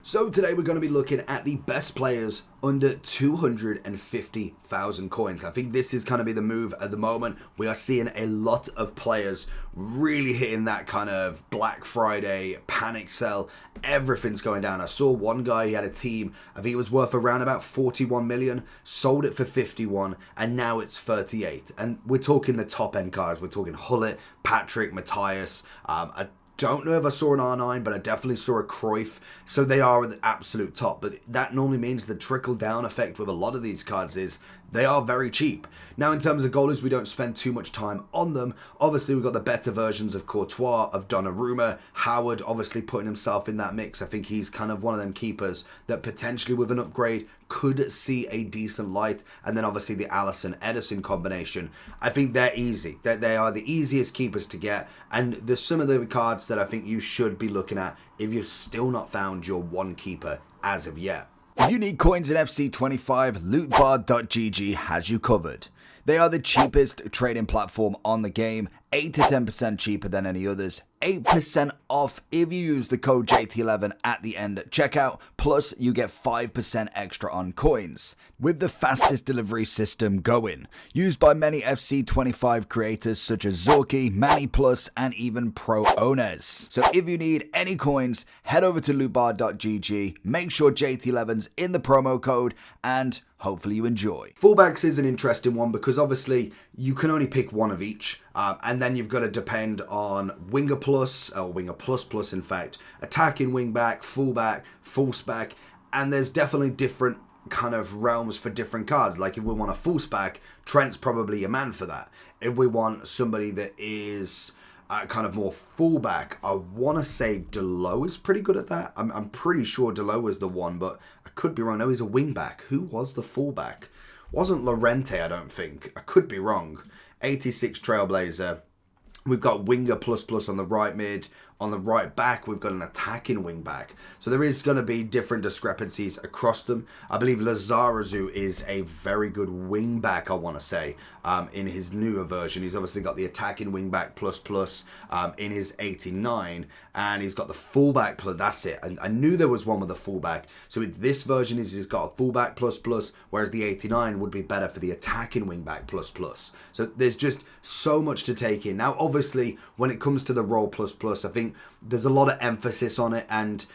So today we're going to be looking at the best players under 250,000 coins. I think this is going to be the move at the moment. We are seeing a lot of players really hitting that kind of Black Friday panic sell. Everything's going down. I saw one guy, he had a team, I think it was worth around about 41 million, sold it for 51, and now it's 38. And we're talking the top end cards. We're talking Hullet, Patrick, Matthias, don't know if I saw an R9, but I definitely saw a Cruyff, so they are at the absolute top. But that normally means the trickle-down effect with a lot of these cards is they are very cheap. Now, in terms of goalies, we don't spend too much time on them. Obviously, we've got the better versions of Courtois, of Donnarumma, Howard, obviously putting himself in that mix. I think he's kind of one of them keepers that potentially with an upgrade could see a decent light. And then obviously the Alisson-Edison combination. I think they're easy. They are the easiest keepers to get. And there's some of the cards that I think you should be looking at if you've still not found your one keeper as of yet. If you need coins in FC25, lootbar.gg has you covered. They are the cheapest trading platform on the game, 8 to 10% cheaper than any others, 8% off if you use the code JT11 at the end at checkout, plus you get 5% extra on coins. With the fastest delivery system going, used by many FC25 creators such as Zorky, Manny Plus, and even Pro owners. So if you need any coins, head over to lootbar.gg, make sure JT11's in the promo code, and hopefully you enjoy. Fullbacks is an interesting one because obviously you can only pick one of each, and then you've got to depend on Winger Plus, or Winger Plus Plus in fact, attacking wingback, fullback, fullback, and there's definitely different kind of realms for different cards. Like if we want a fullback, Trent's probably a man for that. If we want somebody that is kind of more fullback, I want to say Delo is pretty good at that. I'm pretty sure Delo is the one, but I could be wrong. No, he's a wingback. Who was the fullback? Wasn't Lorente, I don't think. I could be wrong. 86 Trailblazer. We've got Winger Plus Plus on the right mid. On the right back, we've got an attacking wing back. So there is going to be different discrepancies across them. I believe Lizarazu is a very good wing back, I want to say, in his newer version. He's obviously got the attacking wing back plus plus in his 89. And he's got the fullback plus, that's it. I knew there was one with a fullback. So with this version, he's got a fullback plus plus, whereas the 89 would be better for the attacking wing back plus plus. So there's just so much to take in. Now, obviously, when it comes to the role plus plus, I think there's a lot of emphasis on it, and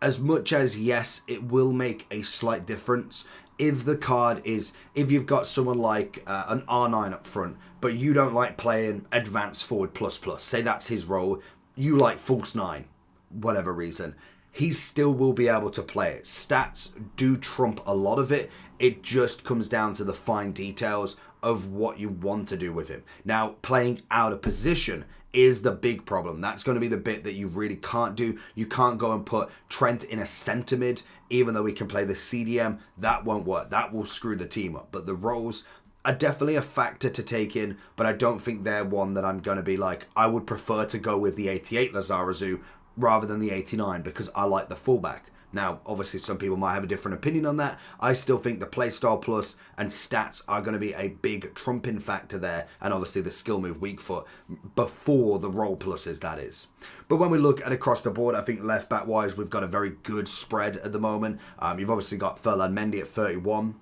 as much as yes, it will make a slight difference if the card is, if you've got someone like an R9 up front, but you don't like playing advanced forward plus plus, say that's his role, you like false 9, whatever reason, he still will be able to play it. Stats do trump a lot of it. It just comes down to the fine details of what you want to do with him. Now, playing out of position is the big problem. That's going to be the bit that you really can't do. You can't go and put Trent in a centre mid, even though we can play the CDM. That won't work. That will screw the team up. But the roles are definitely a factor to take in, but I don't think they're one that I'm going to be like, I would prefer to go with the 88 Lizarazu rather than the 89 because I like the fullback. Now, obviously, some people might have a different opinion on that. I still think the playstyle plus and stats are going to be a big trumping factor there. And obviously, the skill move weak foot before the role pluses, that is. But when we look at across the board, I think left back wise, we've got a very good spread at the moment. You've obviously got Ferland Mendy at 31.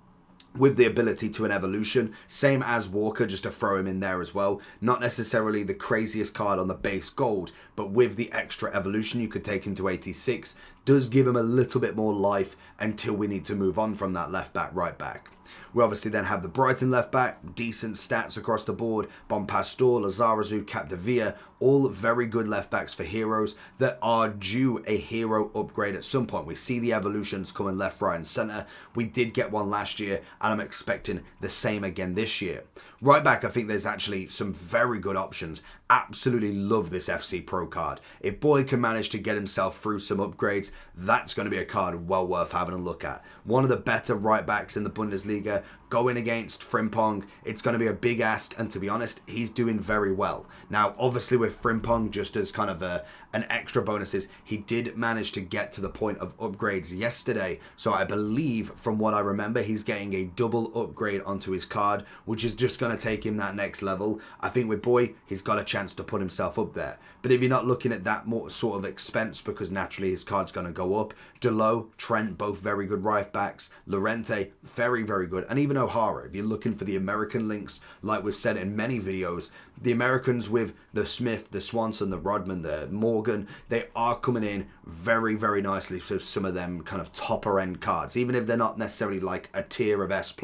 With the ability to an evolution, same as Walker, just to throw him in there as well. Not necessarily the craziest card on the base gold, but with the extra evolution, you could take him to 86. Does give him a little bit more life until we need to move on from that left back, right back. We obviously then have the Brighton left back, decent stats across the board. Bonpastor, Lizarazu, Capdevia, all very good left backs for heroes that are due a hero upgrade at some point. We see the evolutions coming left, right, and centre. We did get one last year, and I'm expecting the same again this year. Right back, I think there's actually some very good options. Absolutely love this FC Pro card. If Boy can manage to get himself through some upgrades, that's going to be a card well worth having a look at. One of the better right backs in the Bundesliga, going against Frimpong, it's going to be a big ask, and to be honest, he's doing very well. Now, obviously with Frimpong, just as kind of an extra bonuses, he did manage to get to the point of upgrades yesterday, so I believe, from what I remember, he's getting a double upgrade onto his card, which is just going to take him that next level. I think with Boy, he's got a chance to put himself up there. But if you're not looking at that more sort of expense, because naturally his card's going going to go up. Delo, Trent, both very good right backs. Llorente, very, very good. And even O'Hara, if you're looking for the American links, like we've said in many videos, the Americans with the Smith, the Swanson, the Rodman, the Morgan, they are coming in very, very nicely with some of them kind of topper end cards. Even if they're not necessarily like a tier of S+,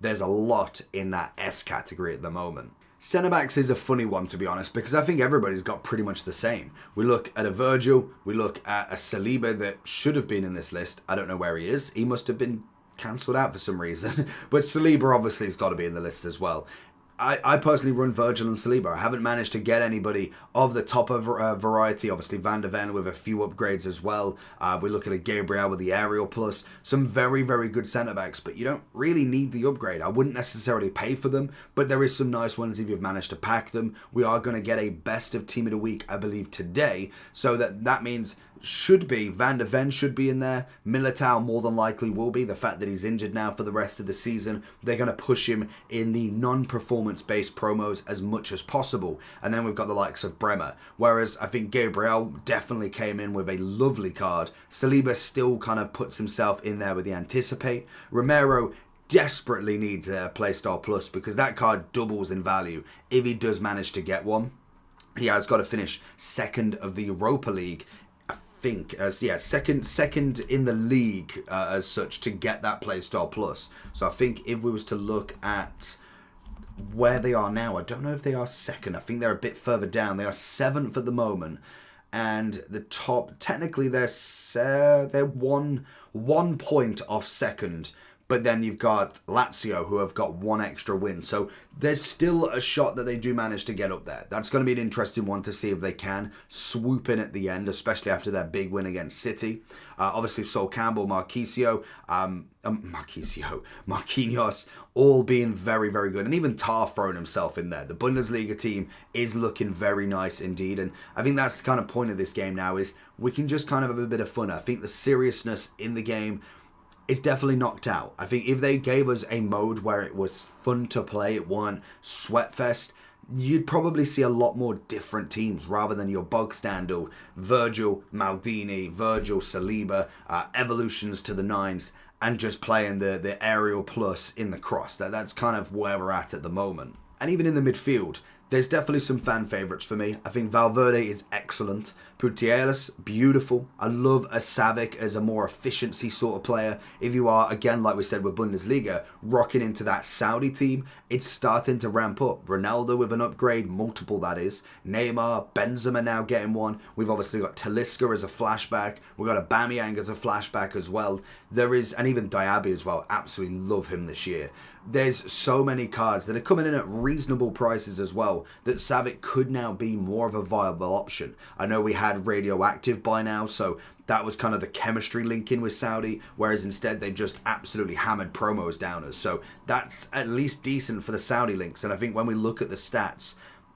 there's a lot in that S category at the moment. Centre-backs is a funny one, to be honest, because I think everybody's got pretty much the same. We look at a Virgil, we look at a Saliba that should have been in this list. I don't know where he is. He must have been cancelled out for some reason. But Saliba obviously has got to be in the list as well. I personally run Virgil and Saliba. I haven't managed to get anybody of the top of variety. Obviously, Van de Ven with a few upgrades as well. We look at a Gabriel with the aerial plus. Some very, very good centre-backs, but you don't really need the upgrade. I wouldn't necessarily pay for them, but there is some nice ones if you've managed to pack them. We are going to get a best of team of the week, I believe, today. So that means should be, Van de Ven should be in there. Militao more than likely will be. The fact that he's injured now for the rest of the season, they're going to push him in the non-performance-based promos as much as possible. And then we've got the likes of Bremer. Whereas I think Gabriel definitely came in with a lovely card. Saliba still kind of puts himself in there with the Anticipate. Romero desperately needs a Playstyle Plus because that card doubles in value if he does manage to get one. He has got to finish second of the Europa League, second in the league as such to get that Playstyle Plus. So I think if we was to look at where they are now, I don't know if they are second. I think they're a bit further down. They are 7th at the moment, and the top technically they're 1 point off second. But then you've got Lazio, who have got 1 extra win. So there's still a shot that they do manage to get up there. That's going to be an interesting one to see if they can swoop in at the end, especially after their big win against City. Obviously, Sol Campbell, Marquinhos, all being very, very good. And even Tar throwing himself in there. The Bundesliga team is looking very nice indeed. And I think that's the kind of point of this game now is we can just kind of have a bit of fun. I think the seriousness in the game is definitely knocked out. I think if they gave us a mode where it was fun to play, it wasn't sweatfest, you'd probably see a lot more different teams rather than your bog standard Virgil, Maldini, Virgil, Saliba, evolutions to the 9s, and just playing the aerial plus in the cross. That's kind of where we're at the moment. And even in the midfield, there's definitely some fan favourites for me. I think Valverde is excellent. Putellas, beautiful. I love a Savic as a more efficiency sort of player. If you are, again, like we said with Bundesliga, rocking into that Saudi team, it's starting to ramp up. Ronaldo with an upgrade, multiple that is. Neymar, Benzema now getting one. We've obviously got Talisca as a flashback. We've got Aubameyang as a flashback as well. There is, and even Diaby as well. Absolutely love him this year. There's so many cards that are coming in at reasonable prices as well that Savic could now be more of a viable option. I know we had Radioactive by now, so that was kind of the chemistry link in with Saudi, whereas instead they've just absolutely hammered promos down us. So that's at least decent for the Saudi links. And I think when we look at the stats,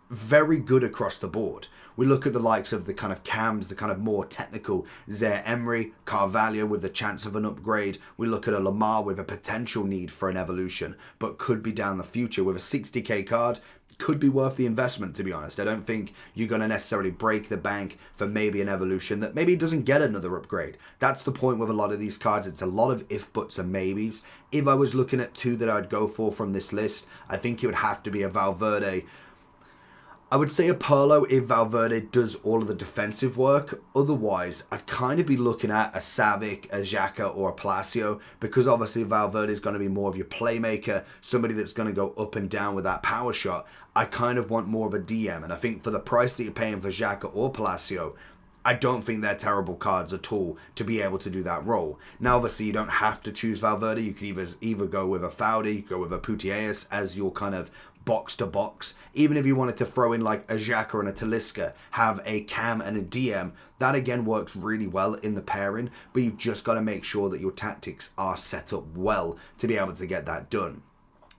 very good across the board. We look at the likes of the kind of cams, the kind of more technical Zaire Emery, Carvalho with the chance of an upgrade. We look at a Lamar with a potential need for an evolution, but could be down the future with a 60k card. Could be worth the investment, to be honest. I don't think you're going to necessarily break the bank for maybe an evolution that maybe doesn't get another upgrade. That's the point with a lot of these cards. It's a lot of if, buts, and maybes. If I was looking at 2 that I'd go for from this list, I think it would have to be a Valverde. I would say a Pirlo if Valverde does all of the defensive work. Otherwise, I'd kind of be looking at a Savic, a Xhaka, or a Palacio, because obviously Valverde is going to be more of your playmaker, somebody that's going to go up and down with that power shot. I kind of want more of a DM, and I think for the price that you're paying for Xhaka or Palacio, I don't think they're terrible cards at all to be able to do that role. Now, obviously, you don't have to choose Valverde. You could either go with a Faudi, go with a Putellas as your kind of box to box. Even if you wanted to throw in like a Xhaka and a Talisca, have a Cam and a DM, that again works really well in the pairing, but you've just got to make sure that your tactics are set up well to be able to get that done.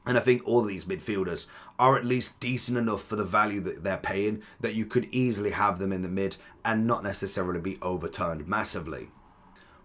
And I think all of these midfielders are at least decent enough for the value that they're paying that you could easily have them in the mid and not necessarily be overturned massively.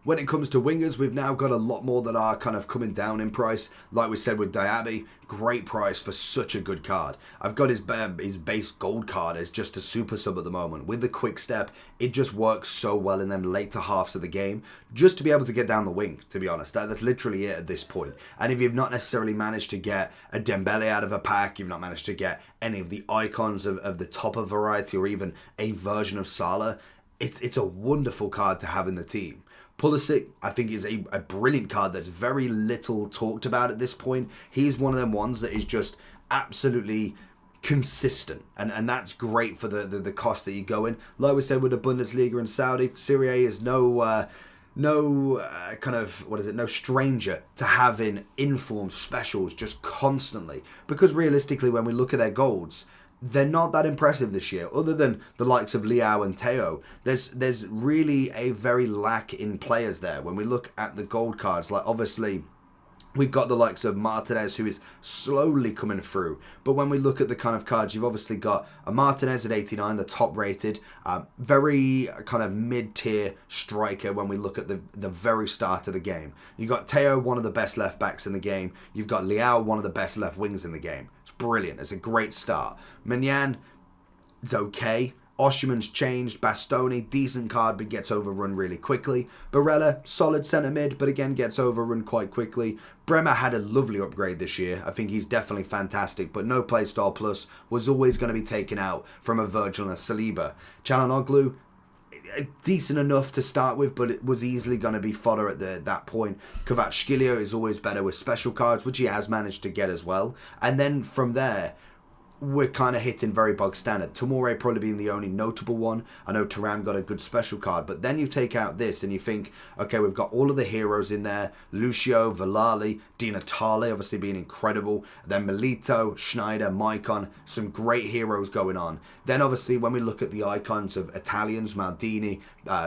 When it comes to wingers, we've now got a lot more that are kind of coming down in price. Like we said with Diaby, great price for such a good card. I've got his base gold card as just a super sub at the moment. With the quick step, it just works so well in them later halves of the game, just to be able to get down the wing, to be honest. That's literally it at this point. And if you've not necessarily managed to get a Dembele out of a pack, you've not managed to get any of the icons of the topper variety, or even a version of Salah, it's a wonderful card to have in the team. Pulisic, I think, is a brilliant card that's very little talked about at this point. He's one of them ones that is just absolutely consistent, and that's great for the cost that you go in. Like we said with the Bundesliga and Saudi, Serie is no stranger to having informed specials just constantly, because realistically, when we look at their golds, they're not that impressive this year, other than the likes of Leao and Theo. There's really a very lack in players there. When we look at the gold cards, like obviously we've got the likes of Martinez, who is slowly coming through. But when we look at the kind of cards, you've obviously got a Martinez at 89, the top rated, very kind of mid-tier striker when we look at the very start of the game. You've got Theo, one of the best left backs in the game. You've got Leao, one of the best left wings in the game. It's brilliant. It's a great start. Mignan, it's okay. Oshiman's changed. Bastoni, decent card, but gets overrun really quickly. Barella, solid centre mid, but again gets overrun quite quickly. Bremer had a lovely upgrade this year. I think he's definitely fantastic, but no playstyle plus was always going to be taken out from a Virgil and a Saliba. Çalhanoğlu, decent enough to start with, but it was easily going to be fodder at that point. Kvaratskhelia is always better with special cards, which he has managed to get as well. And then from there, we're kind of hitting very bog standard. Tomori probably being the only notable one. I know Thuram got a good special card, but then you take out this and you think, okay, we've got all of the heroes in there. Lucio, Villali, Di Natale obviously being incredible. Then Milito, Schneider, Maicon, some great heroes going on. Then obviously when we look at the icons of Italians, Maldini,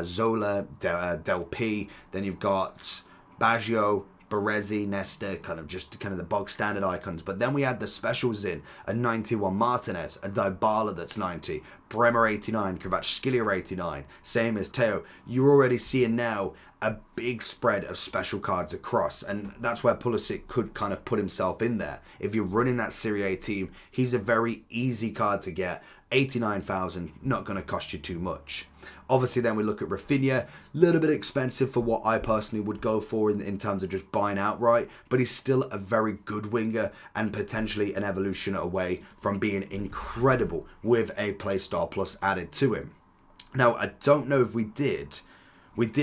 Zola, Del P, then you've got Baggio, Baresi, Nesta, kind of the bog standard icons. But then we add the specials in, a 91 Martinez, a Dybala that's 90, Bremer 89, Kvaratskhelia 89, same as Theo. You're already seeing now a big spread of special cards across, and that's where Pulisic could kind of put himself in there. If you're running that Serie A team, he's a very easy card to get. 89,000, not going to cost you too much. Obviously then we look at Rafinha, a little bit expensive for what I personally would go for in terms of just buying outright, but he's still a very good winger and potentially an evolution away from being incredible with a playstyle plus added to him. Now, I don't know if we did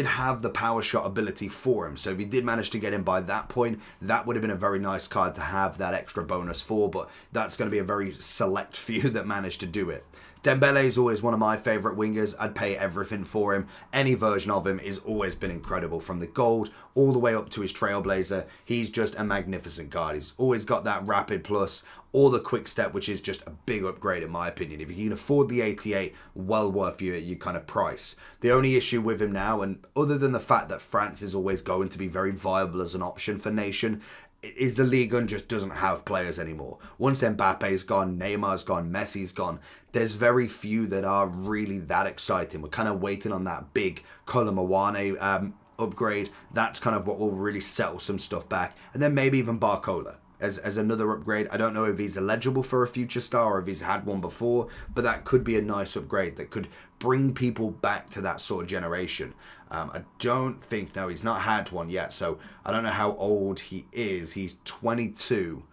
have the power shot ability for him, so if you did manage to get him by that point, that would have been a very nice card to have that extra bonus for, but that's going to be a very select few that managed to do it. Dembele is always one of my favourite wingers. I'd pay everything for him. Any version of him has always been incredible, from the gold all the way up to his Trailblazer. He's just a magnificent card. He's always got that rapid plus or the quick step, which is just a big upgrade in my opinion. If you can afford the 88, well worth your kind of price. The only issue with him now, and other than the fact that France is always going to be very viable as an option for Nation, is the Ligue 1 just doesn't have players anymore. Once Mbappe's gone, Neymar's gone, Messi's gone, there's very few that are really that exciting. We're kind of waiting on that big Kolo Muani upgrade. That's kind of what will really settle some stuff back. And then maybe even Barcola as another upgrade. I don't know if he's eligible for a future star or if he's had one before, but that could be a nice upgrade that could bring people back to that sort of generation. I don't think, no, he's not had one yet, so I don't know how old he is. He's 22.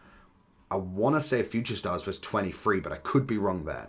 I want to say Future Stars was 23, but I could be wrong there.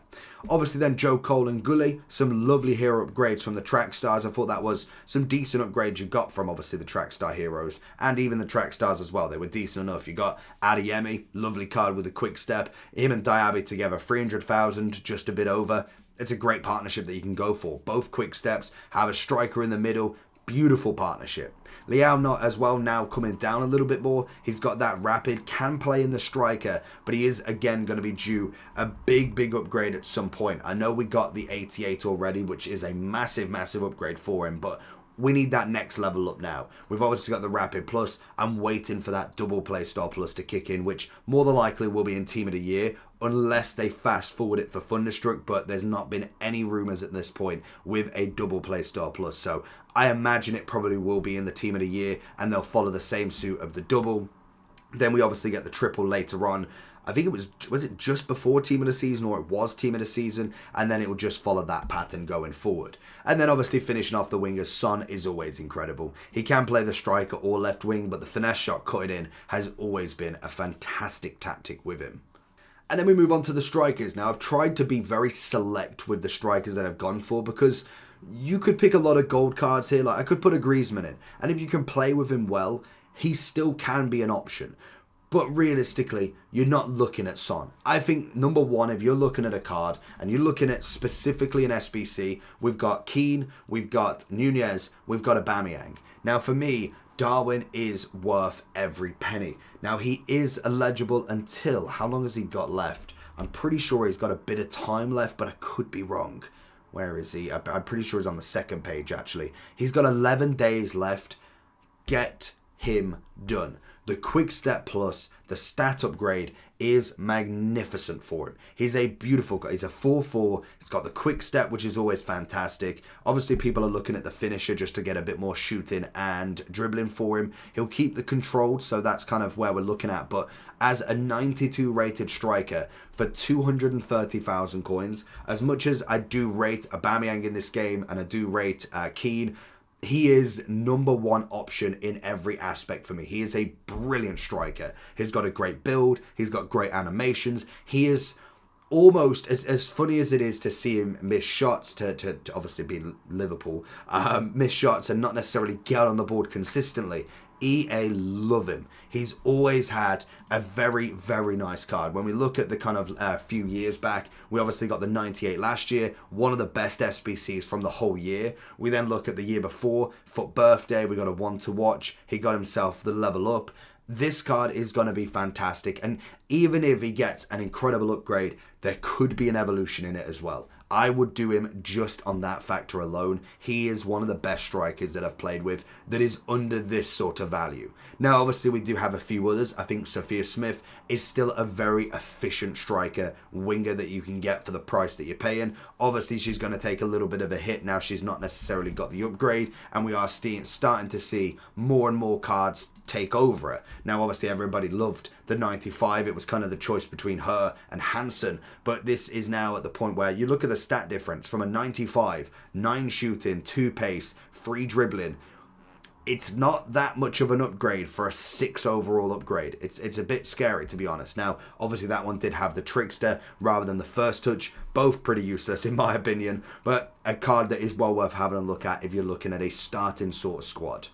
Obviously then Joe Cole and Gully, some lovely hero upgrades from the Track Stars. I thought that was some decent upgrades you got from obviously the Track Star heroes and even the Track Stars as well. They were decent enough. You got Adeyemi, lovely card with a quick step. Him and Diaby together, 300,000, just a bit over. It's a great partnership that you can go for. Both quick steps, have a striker in the middle. Beautiful partnership. Leao not as well now coming down a little bit more. He's got that rapid, can play in the striker, but he is again going to be due a big upgrade at some point. I know we got the 88 already, which is a massive upgrade for him, but we need that next level up now. We've obviously got the Rapid Plus. I'm waiting for that double Play Star Plus to kick in, which more than likely will be in Team of the Year, unless they fast forward it for Thunderstruck, but there's not been any rumours at this point with a double Play Star Plus. So I imagine it probably will be in the Team of the Year, and they'll follow the same suit of the double. Then we obviously get the triple later on. I think it was it just before Team of the Season, or it was Team of the Season, and then it will just follow that pattern going forward. And then obviously finishing off the wingers, Son is always incredible. He can play the striker or left wing, but the finesse shot cutting in has always been a fantastic tactic with him. And then we move on to the strikers. Now, I've tried to be very select with the strikers that I've gone for, because you could pick a lot of gold cards here. Like, I could put a Griezmann in, and if you can play with him well, he still can be an option. But realistically, you're not looking at Son. I think, number one, if you're looking at a card, and you're looking at specifically an SBC, we've got Keane, we've got Nunez, we've got Aubameyang. Now, for me, Darwin is worth every penny. Now, he is eligible until, how long has he got left? I'm pretty sure he's got a bit of time left, but I could be wrong. Where is he? I'm pretty sure he's on the second page, actually. He's got 11 days left. Get him done. The Quick Step Plus, the stat upgrade, is magnificent for him. He's a beautiful guy. He's a 4-4. He's got the Quick Step, which is always fantastic. Obviously, people are looking at the finisher just to get a bit more shooting and dribbling for him. He'll keep the control, so that's kind of where we're looking at. But as a 92 rated striker for 230,000 coins, as much as I do rate Aubameyang in this game and I do rate Keane, he is number one option in every aspect for me. He is a brilliant striker. He's got a great build. He's got great animations. He is almost, as funny as it is to see him miss shots, to obviously be Liverpool, miss shots and not necessarily get on the board consistently. EA love him. He's always had a very, very nice card. When we look at the kind of few years back, we obviously got the 98 last year, one of the best SBCs from the whole year. We then look at the year before, FUT Birthday, we got a one to watch. He got himself the level up. This card is going to be fantastic, and even if he gets an incredible upgrade, there could be an evolution in it as well. I would do him just on that factor alone. He is one of the best strikers that I've played with that is under this sort of value. Now, obviously, we do have a few others. I think Sophia Smith is still a very efficient striker, winger that you can get for the price that you're paying. Obviously, she's going to take a little bit of a hit now. She's not necessarily got the upgrade, and we are starting to see more and more cards take over her. Now, obviously, everybody loved the 95. It was kind of the choice between her and Hansen, but this is now at the point where you look at the stat difference from a 95, 9 shooting, 2 pace, 3 dribbling. It's not that much of an upgrade for a 6 overall upgrade. It's a bit scary, to be honest. Now, obviously, that one did have the Trickster rather than the First Touch. Both pretty useless, in my opinion, but a card that is well worth having a look at if you're looking at a starting sort of squad.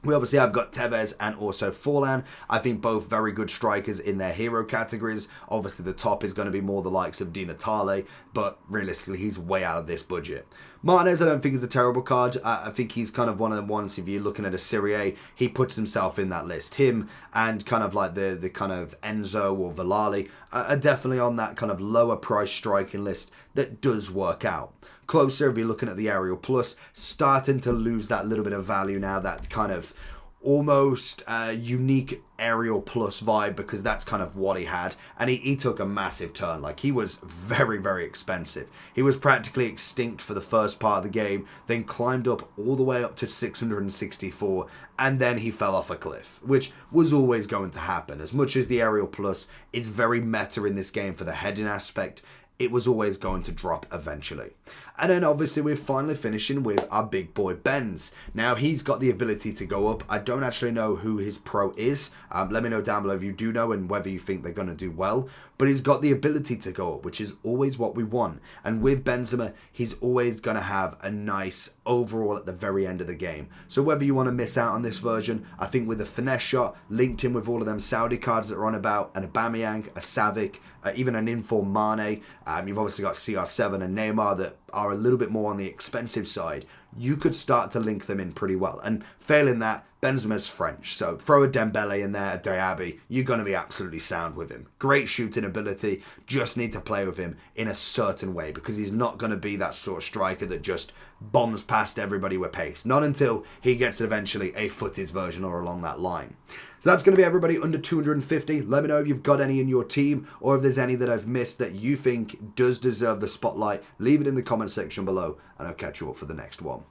We obviously have got Tevez and also Forlan. I think both very good strikers in their hero categories. Obviously, the top is going to be more the likes of Di Natale, but realistically, he's way out of this budget. Martinez, I don't think is a terrible card. I think he's kind of one of the ones, if you're looking at a Serie, he puts himself in that list. Him and kind of like the kind of Enzo or Villali are definitely on that kind of lower price striking list that does work out. Closer, if you're looking at the Aerial Plus, starting to lose that little bit of value now, that kind of almost unique Aerial Plus vibe, because that's kind of what he had, and he took a massive turn. Like, he was very, very expensive. He was practically extinct for the first part of the game, then climbed up all the way up to 664, and then he fell off a cliff, which was always going to happen. As much as the Aerial Plus is very meta in this game for the heading aspect, it was always going to drop eventually. And then obviously we're finally finishing with our big boy Benz. Now, he's got the ability to go up. I don't actually know who his pro is. Let me know down below if you do know and whether you think they're going to do well. But he's got the ability to go up, which is always what we want. And with Benzema, he's always going to have a nice overall at the very end of the game. So whether you want to miss out on this version, I think with the finesse shot, linked in with all of them Saudi cards that are on about, an Aubameyang, a Savic, even an Inform Mane, you've obviously got CR7 and Neymar that are a little bit more on the expensive side, you could start to link them in pretty well. And failing that, Benzema's French, so throw a Dembele in there, a Diaby, you're going to be absolutely sound with him. Great shooting ability, just need to play with him in a certain way, because he's not going to be that sort of striker that just bombs past everybody with pace. Not until he gets eventually a footies version or along that line. So that's going to be everybody under 250. Let me know if you've got any in your team, or if there's any that I've missed that you think does deserve the spotlight. Leave it in the comment section below, and I'll catch you up for the next one.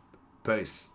Peace.